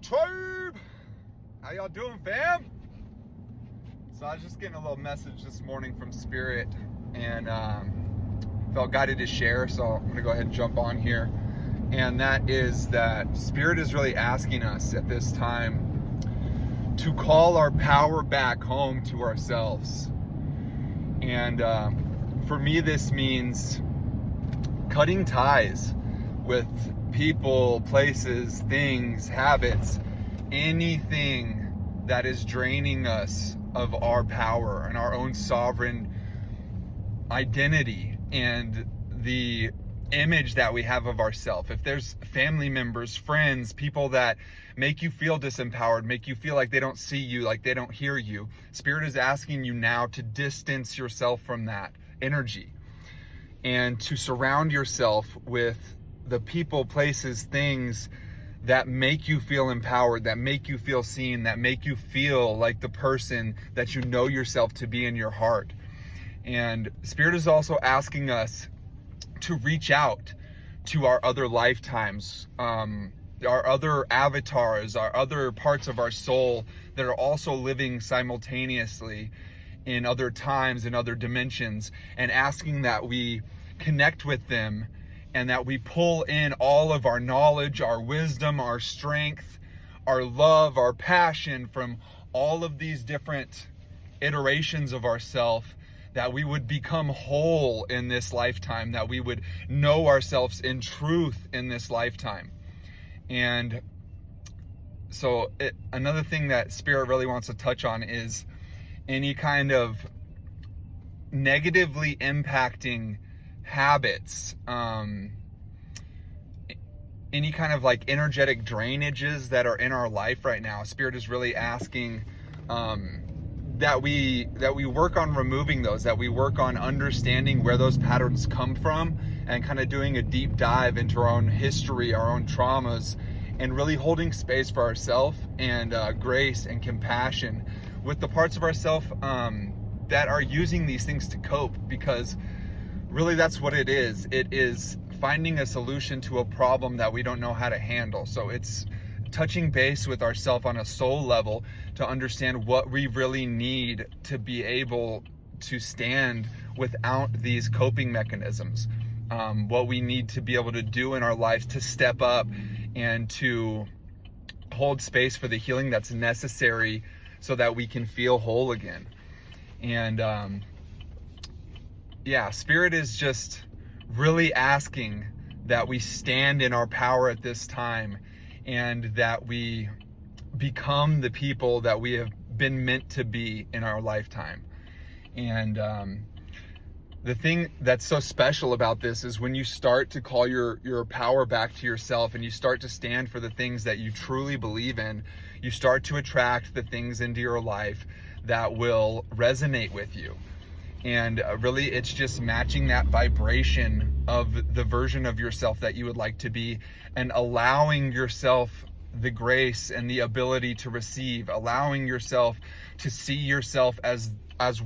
Tribe! How y'all doing, fam? So I was just getting a little message this morning from Spirit and felt guided to share, so I'm gonna go ahead and jump on here. And that is that Spirit is really asking us at this time to call our power back home to ourselves. And for me, this means cutting ties with people, places, things, habits, anything that is draining us of our power and our own sovereign identity and the image that we have of ourselves. If there's family members, friends, people that make you feel disempowered, make you feel like they don't see you, like they don't hear you, Spirit is asking you now to distance yourself from that energy and to surround yourself with the people, places, things that make you feel empowered, that make you feel seen, that make you feel like the person that you know yourself to be in your heart. And Spirit is also asking us to reach out to our other lifetimes, our other avatars, our other parts of our soul that are also living simultaneously in other times and other dimensions, and asking that we connect with them and that we pull in all of our knowledge, our wisdom, our strength, our love, our passion from all of these different iterations of ourself, that we would become whole in this lifetime, that we would know ourselves in truth in this lifetime. And so another thing that Spirit really wants to touch on is any kind of negatively impacting habits, any kind of like energetic drainages that are in our life right now. Spirit is really asking that we work on removing those, that we work on understanding where those patterns come from, and kind of doing a deep dive into our own history, our own traumas, and really holding space for ourselves and grace and compassion with the parts of ourselves that are using these things to cope, because really that's what it is. It is finding a solution to a problem that we don't know how to handle. So it's touching base with ourselves on a soul level to understand what we really need to be able to stand without these coping mechanisms, what we need to be able to do in our lives to step up and to hold space for the healing that's necessary so that we can feel whole again. And Spirit is just really asking that we stand in our power at this time, and that we become the people that we have been meant to be in our lifetime. And the thing that's so special about this is when you start to call your power back to yourself, and you start to stand for the things that you truly believe in, you start to attract the things into your life that will resonate with you. And really, it's just matching that vibration of the version of yourself that you would like to be, and allowing yourself the grace and the ability to receive, allowing yourself to see yourself as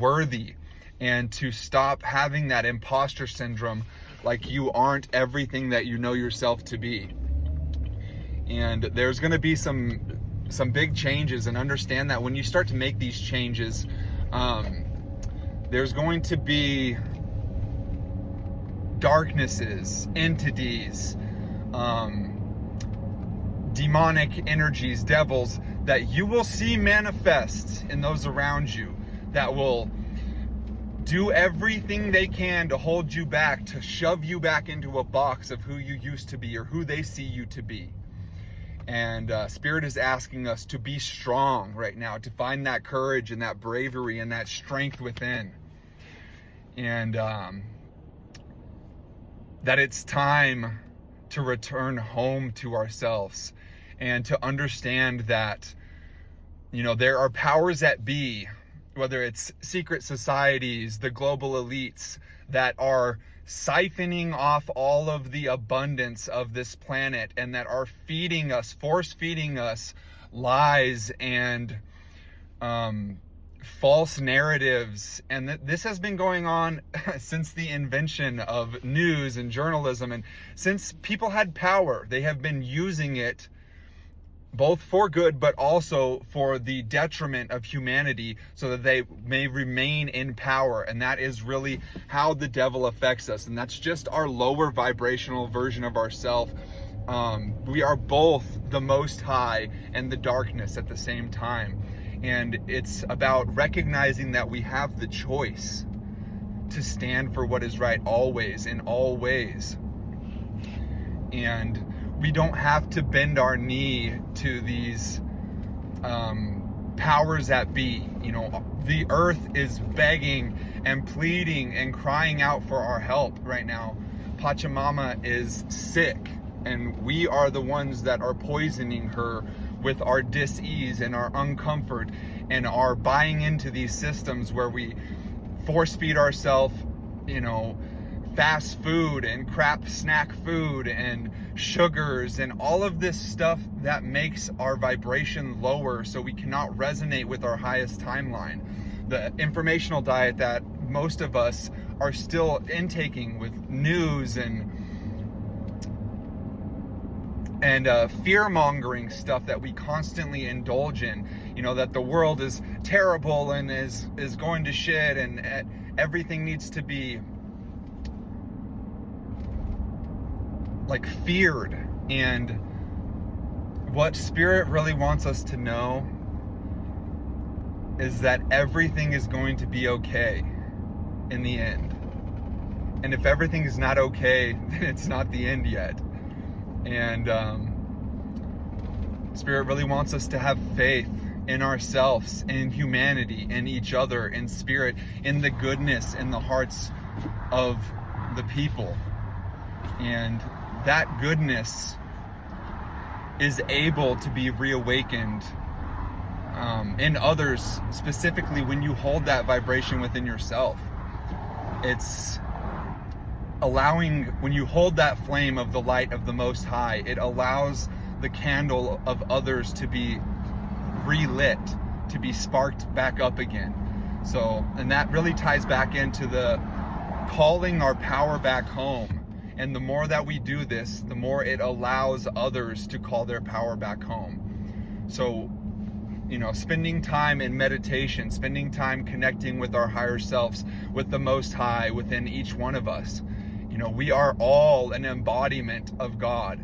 worthy, and to stop having that imposter syndrome, like you aren't everything that you know yourself to be. And there's going to be some big changes, and understand that when you start to make these changes, there's going to be darknesses, entities, demonic energies, devils that you will see manifest in those around you, that will do everything they can to hold you back, to shove you back into a box of who you used to be or who they see you to be. And Spirit is asking us to be strong right now, to find that courage and that bravery and that strength within. And that it's time to return home to ourselves, and to understand that, there are powers that be, whether it's secret societies, the global elites, that are siphoning off all of the abundance of this planet, and that are feeding us, force feeding us lies and false narratives. And this has been going on since the invention of news and journalism, and since people had power, they have been using it both for good, but also for the detriment of humanity, so that they may remain in power. And that is really how the devil affects us. And that's just our lower vibrational version of ourself. We are both the Most High and the darkness at the same time. And it's about recognizing that we have the choice to stand for what is right always, in all ways. And we don't have to bend our knee to these powers that be. You know, the earth is begging and pleading and crying out for our help right now. Pachamama is sick, and we are the ones that are poisoning her with our dis-ease and our uncomfort and our buying into these systems where we force feed ourselves, you know, fast food and crap snack food and sugars and all of this stuff that makes our vibration lower, so we cannot resonate with our highest timeline. The informational diet that most of us are still intaking with news and fear-mongering stuff that we constantly indulge in, you know, that the world is terrible and is going to shit, and everything needs to be like feared. And what Spirit really wants us to know is that everything is going to be okay in the end. And if everything is not okay, then it's not the end yet. And Spirit really wants us to have faith in ourselves, in humanity, in each other, in Spirit, in the goodness in the hearts of the people. And that goodness is able to be reawakened in others, specifically when you hold that vibration within yourself. It's allowing, when you hold that flame of the light of the Most High, it allows the candle of others to be relit, to be sparked back up again. So, and that really ties back into the calling our power back home. And the more that we do this, the more it allows others to call their power back home. So, you know, spending time in meditation, spending time connecting with our higher selves, with the Most High within each one of us. You know, we are all an embodiment of God.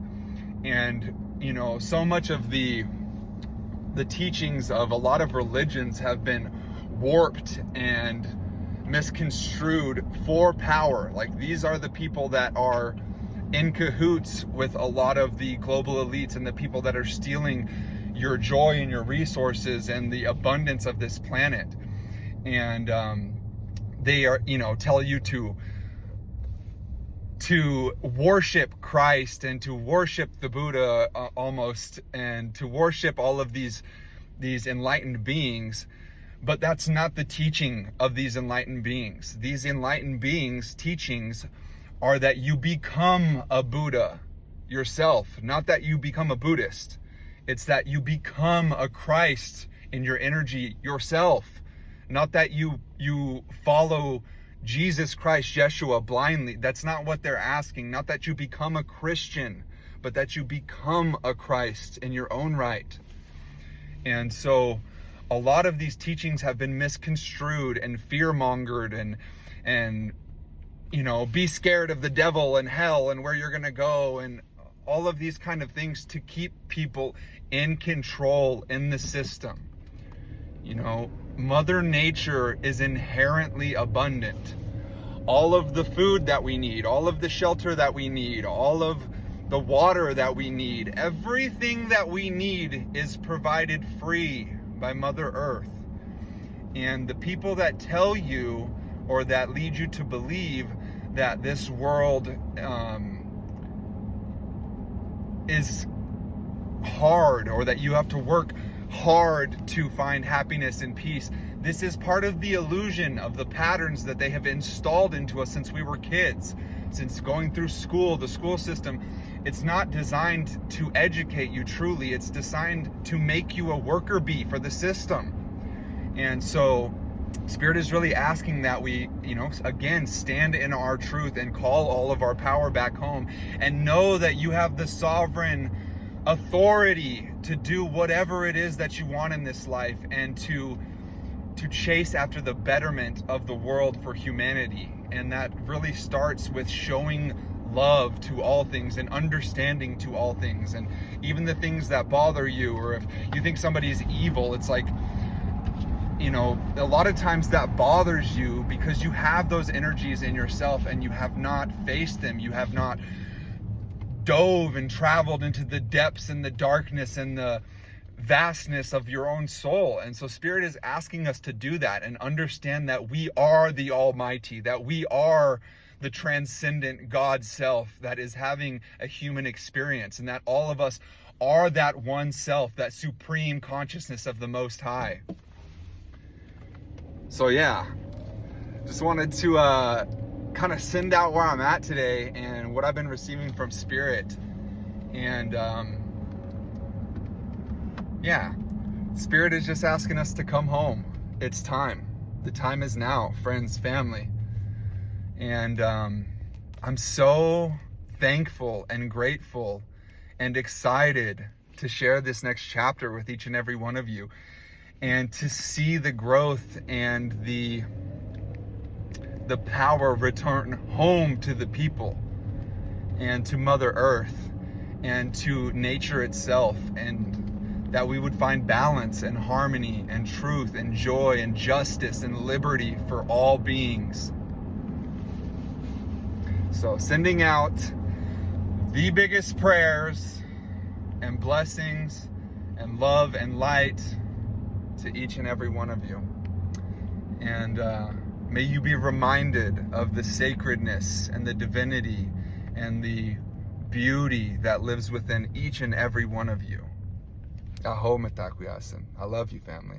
And, you know, so much of the teachings of a lot of religions have been warped and misconstrued for power. Like, these are the people that are in cahoots with a lot of the global elites and the people that are stealing your joy and your resources and the abundance of this planet. And they are, you know, tell you to worship Christ and to worship the Buddha almost, and to worship all of these enlightened beings. But that's not the teaching of these enlightened beings. These enlightened beings' teachings are that you become a Buddha yourself, not that you become a Buddhist. It's that you become a Christ in your energy yourself, not that you follow Jesus Christ, Yeshua, blindly. That's not what they're asking. Not that you become a Christian, but that you become a Christ in your own right. And so a lot of these teachings have been misconstrued and fear-mongered and you know, be scared of the devil and hell and where you're going to go and all of these kind of things to keep people in control in the system. You know, Mother Nature is inherently abundant. All of the food that we need, all of the shelter that we need, all of the water that we need, everything that we need is provided free by Mother Earth. And the people that tell you or that lead you to believe that this world is hard, or that you have to work hard to find happiness and peace, this is part of the illusion of the patterns that they have installed into us since we were kids, since going through school, the school system. It's not designed to educate you truly. It's designed to make you a worker bee for the system. And so Spirit is really asking that we, you know, again, stand in our truth and call all of our power back home, and know that you have the sovereign authority to do whatever it is that you want in this life, and to chase after the betterment of the world for humanity. And that really starts with showing love to all things and understanding to all things. And even the things that bother you, or if you think somebody's evil, it's like, you know, a lot of times that bothers you because you have those energies in yourself and you have not faced them. You have not dove and traveled into the depths and the darkness and the vastness of your own soul. And so Spirit is asking us to do that and understand that we are the Almighty, that we are the transcendent God self that is having a human experience, and that all of us are that one self, that supreme consciousness of the Most High. So yeah, just wanted to kind of send out where I'm at today and what I've been receiving from Spirit. And yeah, Spirit is just asking us to come home. It's time. The time is now, friends, family. And I'm so thankful and grateful and excited to share this next chapter with each and every one of you, and to see the growth and the power return home to the people and to Mother Earth and to nature itself, and that we would find balance and harmony and truth and joy and justice and liberty for all beings. So sending out the biggest prayers and blessings and love and light to each and every one of you. And may you be reminded of the sacredness and the divinity and the beauty that lives within each and every one of you. Aho metakuyasin. I love you, family.